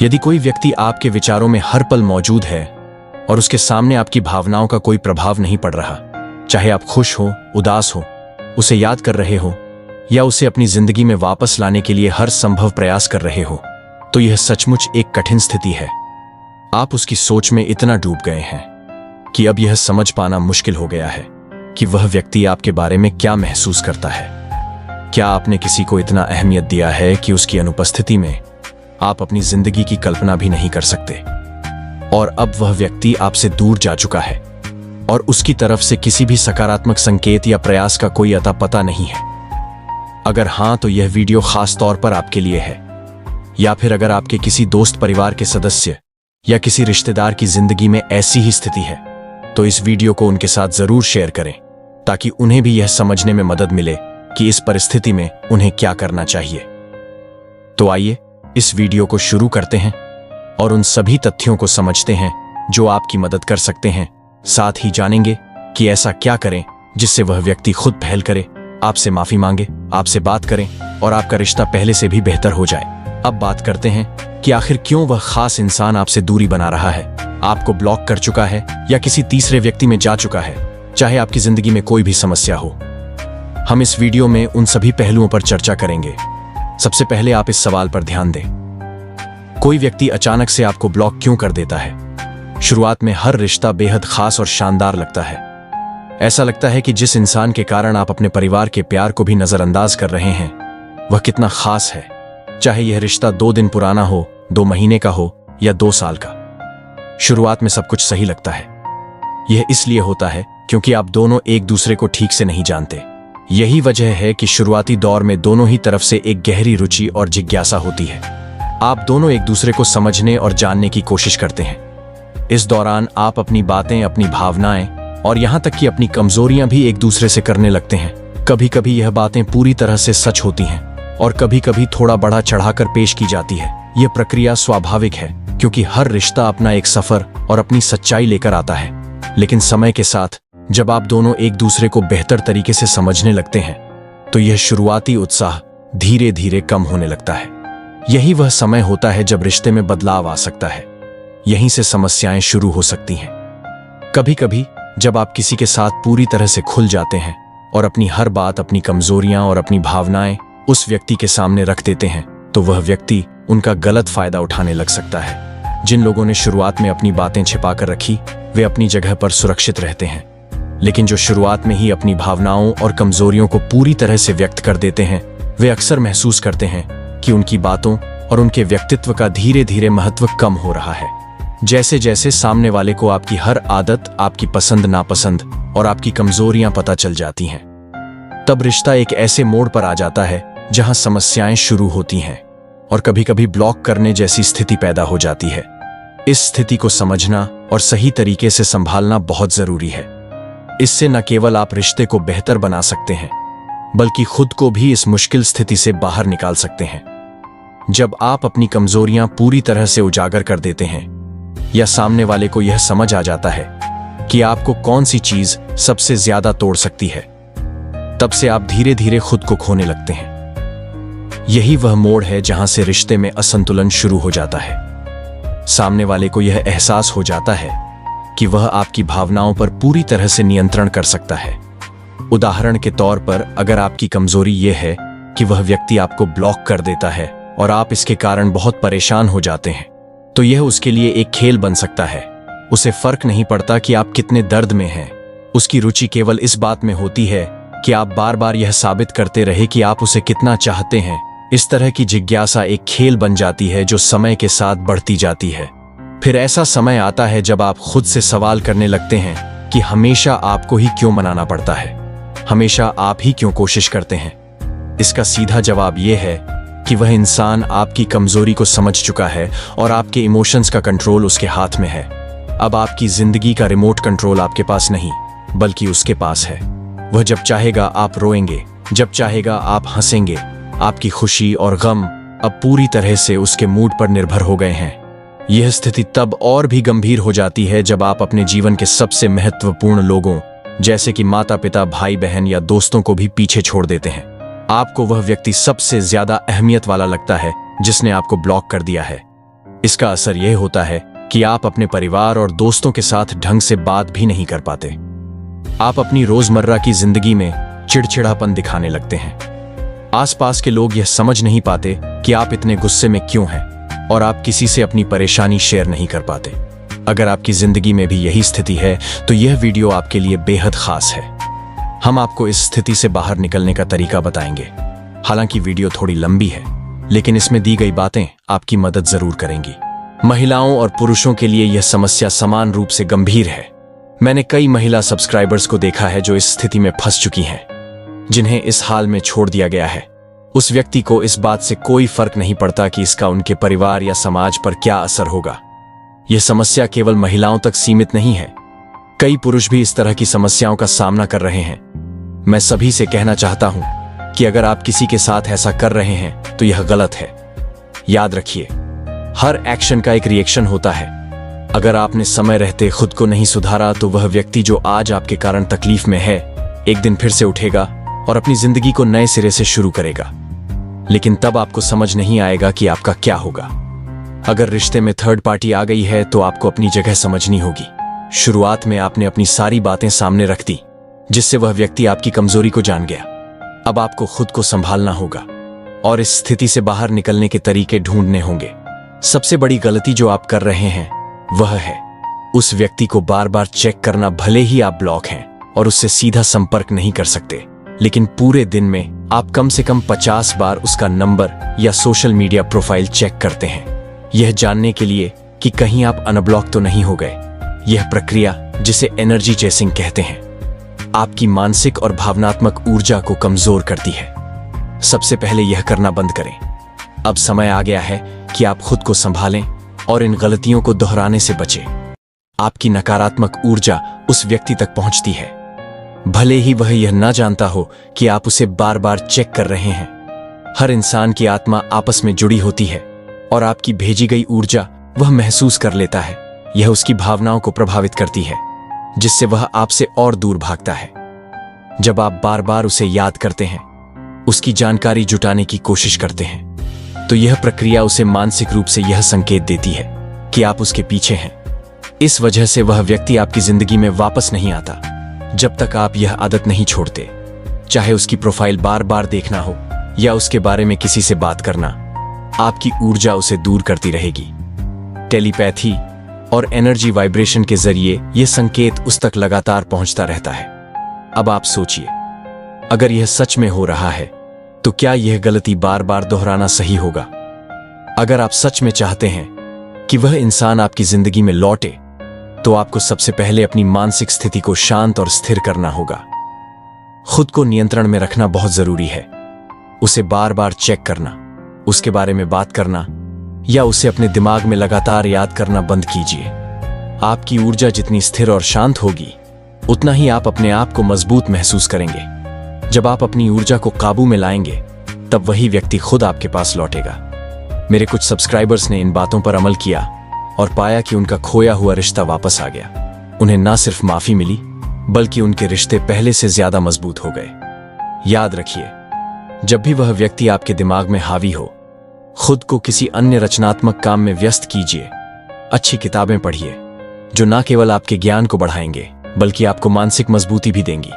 यदि कोई व्यक्ति आपके विचारों में हर पल मौजूद है और उसके सामने आपकी भावनाओं का कोई प्रभाव नहीं पड़ रहा, चाहे आप खुश हो, उदास हो, उसे याद कर रहे हो या उसे अपनी जिंदगी में वापस लाने के लिए हर संभव प्रयास कर रहे हो, तो यह सचमुच एक कठिन स्थिति है। आप उसकी सोच में इतना डूब गए हैं कि अब यह समझ पाना मुश्किल हो गया है कि वह व्यक्ति आपके बारे में क्या महसूस करता है। क्या आपने किसी को इतना अहमियत दिया है कि उसकी अनुपस्थिति में आप अपनी जिंदगी की कल्पना भी नहीं कर सकते? और अब वह व्यक्ति आपसे दूर जा चुका है और उसकी तरफ से किसी भी सकारात्मक संकेत या प्रयास का कोई अता पता नहीं है। अगर हां, तो यह वीडियो खास तौर पर आपके लिए है। या फिर अगर आपके किसी दोस्त, परिवार के सदस्य या किसी रिश्तेदार की जिंदगी में ऐसी ही स्थिति है, तो इस वीडियो को उनके साथ जरूर शेयर करें ताकि उन्हें भी यह समझने में मदद मिले कि इस परिस्थिति में उन्हें क्या करना चाहिए। तो आइए इस वीडियो को शुरू करते हैं और उन सभी तथ्यों को समझते हैं जो आपकी मदद कर सकते हैं। साथ ही जानेंगे कि ऐसा क्या करें जिससे वह व्यक्ति खुद पहल करे, आपसे माफी मांगे, आपसे बात करें और आपका रिश्ता पहले से भी बेहतर हो जाए। अब बात करते हैं कि आखिर क्यों वह खास इंसान आपसे दूरी बना रहा है, आपको ब्लॉक कर चुका है या किसी तीसरे व्यक्ति में जा चुका है, चाहे आपकी जिंदगी में कोई भी समस्या हो। हम इस वीडियो में उन सभी पहलुओं पर चर्चा करेंगे। सबसे पहले आप इस सवाल पर ध्यान दें, कोई व्यक्ति अचानक से आपको ब्लॉक क्यों कर देता है? शुरुआत में हर रिश्ता बेहद खास और शानदार लगता है। ऐसा लगता है कि जिस इंसान के कारण आप अपने परिवार के प्यार को भी नजरअंदाज कर रहे हैं, वह कितना खास है। चाहे यह रिश्ता 2 दिन पुराना हो, 2 महीने का हो या 2 साल का। शुरुआत में सब कुछ सही लगता है। यह इसलिए होता है क्योंकि आप दोनों एक दूसरे को ठीक से नहीं जानते। यही वजह है कि शुरुआती दौर में दोनों ही तरफ से एक गहरी रुचि और जिज्ञासा होती है। आप दोनों एक दूसरे को समझने और जानने की कोशिश करते हैं। इस दौरान आप अपनी बातें, अपनी भावनाएं और यहां तक कि अपनी कमजोरियां भी एक दूसरे से करने लगते हैं। कभी कभी यह बातें पूरी तरह से सच होती हैं और कभी कभी थोड़ा बढ़ा चढ़ाकर पेश की जाती है। यह प्रक्रिया स्वाभाविक है क्योंकि हर रिश्ता अपना एक सफर और अपनी सच्चाई लेकर आता है। लेकिन समय के साथ जब आप दोनों एक दूसरे को बेहतर तरीके से समझने लगते हैं, तो यह शुरुआती उत्साह धीरे धीरे कम होने लगता है। यही वह समय होता है जब रिश्ते में बदलाव आ सकता है। यहीं से समस्याएं शुरू हो सकती हैं। कभी कभी जब आप किसी के साथ पूरी तरह से खुल जाते हैं और अपनी हर बात, अपनी कमजोरियां और अपनी भावनाएं उस व्यक्ति के सामने रख देते हैं, तो वह व्यक्ति उनका गलत फायदा उठाने लग सकता है। जिन लोगों ने शुरुआत में अपनी बातें छिपाकर रखी, वे अपनी जगह पर सुरक्षित रहते हैं। लेकिन जो शुरुआत में ही अपनी भावनाओं और कमजोरियों को पूरी तरह से व्यक्त कर देते हैं, वे अक्सर महसूस करते हैं कि उनकी बातों और उनके व्यक्तित्व का धीरे धीरे महत्व कम हो रहा है। जैसे जैसे सामने वाले को आपकी हर आदत, आपकी पसंद नापसंद और आपकी कमजोरियां पता चल जाती हैं, तब रिश्ता एक ऐसे मोड़ पर आ जाता है जहां समस्याएं शुरू होती हैं और कभी कभी ब्लॉक करने जैसी स्थिति पैदा हो जाती है। इस स्थिति को समझना और सही तरीके से संभालना बहुत जरूरी है। इससे न केवल आप रिश्ते को बेहतर बना सकते हैं, बल्कि खुद को भी इस मुश्किल स्थिति से बाहर निकाल सकते हैं। जब आप अपनी कमजोरियां पूरी तरह से उजागर कर देते हैं या सामने वाले को यह समझ आ जाता है कि आपको कौन सी चीज सबसे ज्यादा तोड़ सकती है, तब से आप धीरे धीरे खुद को खोने लगते हैं। यही वह मोड़ है जहां से रिश्ते में असंतुलन शुरू हो जाता है। सामने वाले को यह एहसास हो जाता है कि वह आपकी भावनाओं पर पूरी तरह से नियंत्रण कर सकता है। उदाहरण के तौर पर, अगर आपकी कमजोरी यह है कि वह व्यक्ति आपको ब्लॉक कर देता है और आप इसके कारण बहुत परेशान हो जाते हैं, तो यह उसके लिए एक खेल बन सकता है। उसे फर्क नहीं पड़ता कि आप कितने दर्द में हैं। उसकी रुचि केवल इस बात में होती है कि आप बार बार यह साबित करते रहे कि आप उसे कितना चाहते हैं। इस तरह की जिज्ञासा एक खेल बन जाती है जो समय के साथ बढ़ती जाती है। फिर ऐसा समय आता है जब आप खुद से सवाल करने लगते हैं कि हमेशा आपको ही क्यों मनाना पड़ता है, हमेशा आप ही क्यों कोशिश करते हैं। इसका सीधा जवाब यह है कि वह इंसान आपकी कमजोरी को समझ चुका है और आपके इमोशंस का कंट्रोल उसके हाथ में है। अब आपकी जिंदगी का रिमोट कंट्रोल आपके पास नहीं, बल्कि उसके पास है। वह जब चाहेगा आप रोएंगे, जब चाहेगा आप हंसेंगे। आपकी खुशी और गम अब पूरी तरह से उसके मूड पर निर्भर हो गए हैं। यह स्थिति तब और भी गंभीर हो जाती है जब आप अपने जीवन के सबसे महत्वपूर्ण लोगों, जैसे कि माता पिता, भाई बहन या दोस्तों को भी पीछे छोड़ देते हैं। आपको वह व्यक्ति सबसे ज्यादा अहमियत वाला लगता है जिसने आपको ब्लॉक कर दिया है। इसका असर यह होता है कि आप अपने परिवार और दोस्तों के साथ ढंग से बात भी नहीं कर पाते। आप अपनी रोजमर्रा की जिंदगी में चिड़चिड़ापन दिखाने लगते हैं। आसपास के लोग यह समझ नहीं पाते कि आप इतने गुस्से में क्यों हैं, और आप किसी से अपनी परेशानी शेयर नहीं कर पाते। अगर आपकी जिंदगी में भी यही स्थिति है तो यह वीडियो आपके लिए बेहद खास है। हम आपको इस स्थिति से बाहर निकलने का तरीका बताएंगे। हालांकि वीडियो थोड़ी लंबी है, लेकिन इसमें दी गई बातें आपकी मदद जरूर करेंगी। महिलाओं और पुरुषों के लिए यह समस्या समान रूप से गंभीर है। मैंने कई महिला सब्सक्राइबर्स को देखा है जो इस स्थिति में फंस चुकी हैं, जिन्हें इस हाल में छोड़ दिया गया है। उस व्यक्ति को इस बात से कोई फर्क नहीं पड़ता कि इसका उनके परिवार या समाज पर क्या असर होगा। यह समस्या केवल महिलाओं तक सीमित नहीं है, कई पुरुष भी इस तरह की समस्याओं का सामना कर रहे हैं। मैं सभी से कहना चाहता हूं कि अगर आप किसी के साथ ऐसा कर रहे हैं तो यह गलत है। याद रखिए, हर एक्शन का एक रिएक्शन होता है। अगर आपने समय रहते खुद को नहीं सुधारा तो वह व्यक्ति जो आज आपके कारण तकलीफ में है, एक दिन फिर से उठेगा और अपनी जिंदगी को नए सिरे से शुरू करेगा। लेकिन तब आपको समझ नहीं आएगा कि आपका क्या होगा। अगर रिश्ते में थर्ड पार्टी आ गई है तो आपको अपनी जगह समझनी होगी। शुरुआत में आपने अपनी सारी बातें सामने रख दी, जिससे वह व्यक्ति आपकी कमजोरी को जान गया। अब आपको खुद को संभालना होगा और इस स्थिति से बाहर निकलने के तरीके ढूंढने होंगे। सबसे बड़ी गलती जो आप कर रहे हैं वह है उस व्यक्ति को बार बार चेक करना। भले ही आप ब्लॉक हैं और उससे सीधा संपर्क नहीं कर सकते, लेकिन पूरे दिन में आप कम से कम 50 बार उसका नंबर या सोशल मीडिया प्रोफाइल चेक करते हैं, यह जानने के लिए कि कहीं आप अनब्लॉक तो नहीं हो गए। यह प्रक्रिया, जिसे एनर्जी चेसिंग कहते हैं, आपकी मानसिक और भावनात्मक ऊर्जा को कमजोर करती है। सबसे पहले यह करना बंद करें। अब समय आ गया है कि आप खुद को संभालें और इन गलतियों को दोहराने से बचें। आपकी नकारात्मक ऊर्जा उस व्यक्ति तक पहुंचती है, भले ही वह यह ना जानता हो कि आप उसे बार बार चेक कर रहे हैं। हर इंसान की आत्मा आपस में जुड़ी होती है और आपकी भेजी गई ऊर्जा वह महसूस कर लेता है। यह उसकी भावनाओं को प्रभावित करती है, जिससे वह आपसे और दूर भागता है। जब आप बार बार उसे याद करते हैं, उसकी जानकारी जुटाने की कोशिश करते हैं, तो यह प्रक्रिया उसे मानसिक रूप से यह संकेत देती है कि आप उसके पीछे हैं। इस वजह से वह व्यक्ति आपकी जिंदगी में वापस नहीं आता जब तक आप यह आदत नहीं छोड़ते। चाहे उसकी प्रोफाइल बार बार देखना हो या उसके बारे में किसी से बात करना, आपकी ऊर्जा उसे दूर करती रहेगी। टेलीपैथी और एनर्जी वाइब्रेशन के जरिए यह संकेत उस तक लगातार पहुंचता रहता है। अब आप सोचिए, अगर यह सच में हो रहा है तो क्या यह गलती बार बार दोहराना सही होगा? अगर आप सच में चाहते हैं कि वह इंसान आपकी जिंदगी में लौटे, तो आपको सबसे पहले अपनी मानसिक स्थिति को शांत और स्थिर करना होगा। खुद को नियंत्रण में रखना बहुत जरूरी है। उसे बार बार चेक करना, उसके बारे में बात करना या उसे अपने दिमाग में लगातार याद करना बंद कीजिए। आपकी ऊर्जा जितनी स्थिर और शांत होगी, उतना ही आप अपने आप को मजबूत महसूस करेंगे। जब आप अपनी ऊर्जा को काबू में लाएंगे, तब वही व्यक्ति खुद आपके पास लौटेगा। मेरे कुछ सब्सक्राइबर्स ने इन बातों पर अमल किया और पाया कि उनका खोया हुआ रिश्ता वापस आ गया। उन्हें ना सिर्फ माफी मिली, बल्कि उनके रिश्ते पहले से ज्यादा मजबूत हो गए। याद रखिए, जब भी वह व्यक्ति आपके दिमाग में हावी हो, खुद को किसी अन्य रचनात्मक काम में व्यस्त कीजिए। अच्छी किताबें पढ़िए, जो न केवल आपके ज्ञान को बढ़ाएंगे बल्कि आपको मानसिक मजबूती भी देंगी।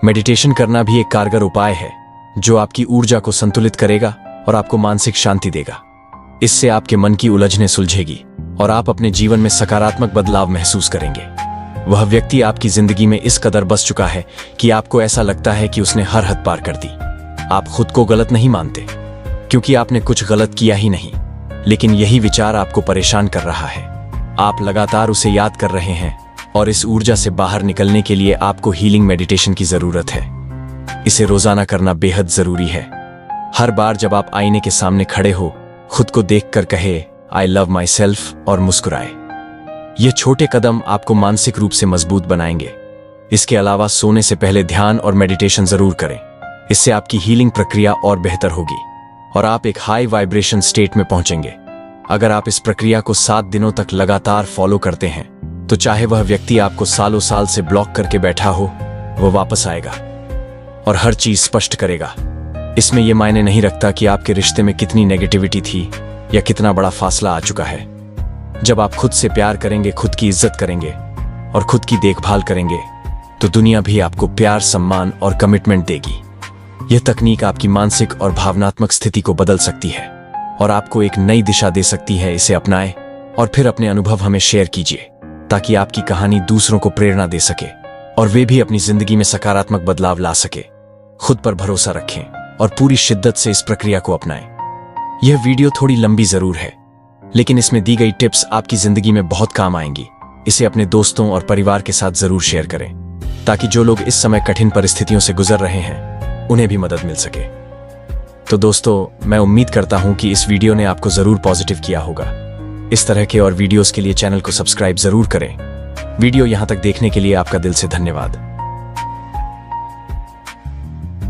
मेडिटेशन करना भी एक कारगर उपाय है, जो आपकी ऊर्जा को संतुलित करेगा और आपको मानसिक शांति देगा। इससे आपके मन की उलझनें सुलझेगी और आप अपने जीवन में सकारात्मक बदलाव महसूस करेंगे। वह व्यक्ति आपकी जिंदगी में इस कदर बस चुका है कि आपको ऐसा लगता है कि उसने हर हद पार कर दी। आप खुद को गलत नहीं मानते, क्योंकि आपने कुछ गलत किया ही नहीं, लेकिन यही विचार आपको परेशान कर रहा है। आप लगातार उसे याद कर रहे हैं और इस ऊर्जा से बाहर निकलने के लिए आपको हीलिंग मेडिटेशन की जरूरत है। इसे रोजाना करना बेहद जरूरी है। हर बार जब आप आईने के सामने खड़े हो, खुद को देखकर कहे आई लव माई सेल्फ और मुस्कुराए। ये छोटे कदम आपको मानसिक रूप से मजबूत बनाएंगे। इसके अलावा सोने से पहले ध्यान और मेडिटेशन जरूर करें। इससे आपकी हीलिंग प्रक्रिया और बेहतर होगी और आप एक हाई वाइब्रेशन स्टेट में पहुंचेंगे। अगर आप इस प्रक्रिया को 7 दिनों तक लगातार फॉलो करते हैं, तो चाहे वह व्यक्ति आपको सालों साल से ब्लॉक करके बैठा हो, वह वापस आएगा और हर चीज स्पष्ट करेगा। इसमें यह मायने नहीं रखता कि आपके रिश्ते में कितनी नेगेटिविटी थी या कितना बड़ा फासला आ चुका है। जब आप खुद से प्यार करेंगे, खुद की इज्जत करेंगे और खुद की देखभाल करेंगे, तो दुनिया भी आपको प्यार, सम्मान और कमिटमेंट देगी। यह तकनीक आपकी मानसिक और भावनात्मक स्थिति को बदल सकती है और आपको एक नई दिशा दे सकती है। इसे अपनाएं और फिर अपने अनुभव हमें शेयर कीजिए, ताकि आपकी कहानी दूसरों को प्रेरणा दे सके और वे भी अपनी जिंदगी में सकारात्मक बदलाव ला सके। खुद पर भरोसा रखें और पूरी शिद्दत से इस प्रक्रिया को अपनाएं। यह वीडियो थोड़ी लंबी जरूर है, लेकिन इसमें दी गई टिप्स आपकी जिंदगी में बहुत काम आएंगी। इसे अपने दोस्तों और परिवार के साथ जरूर शेयर करें, ताकि जो लोग इस समय कठिन परिस्थितियों से गुजर रहे हैं उन्हें भी मदद मिल सके। तो दोस्तों, मैं उम्मीद करता हूं कि इस वीडियो ने आपको जरूर पॉजिटिव किया होगा। इस तरह के और वीडियोस के लिए चैनल को सब्सक्राइब जरूर करें। वीडियो यहां तक देखने के लिए आपका दिल से धन्यवाद।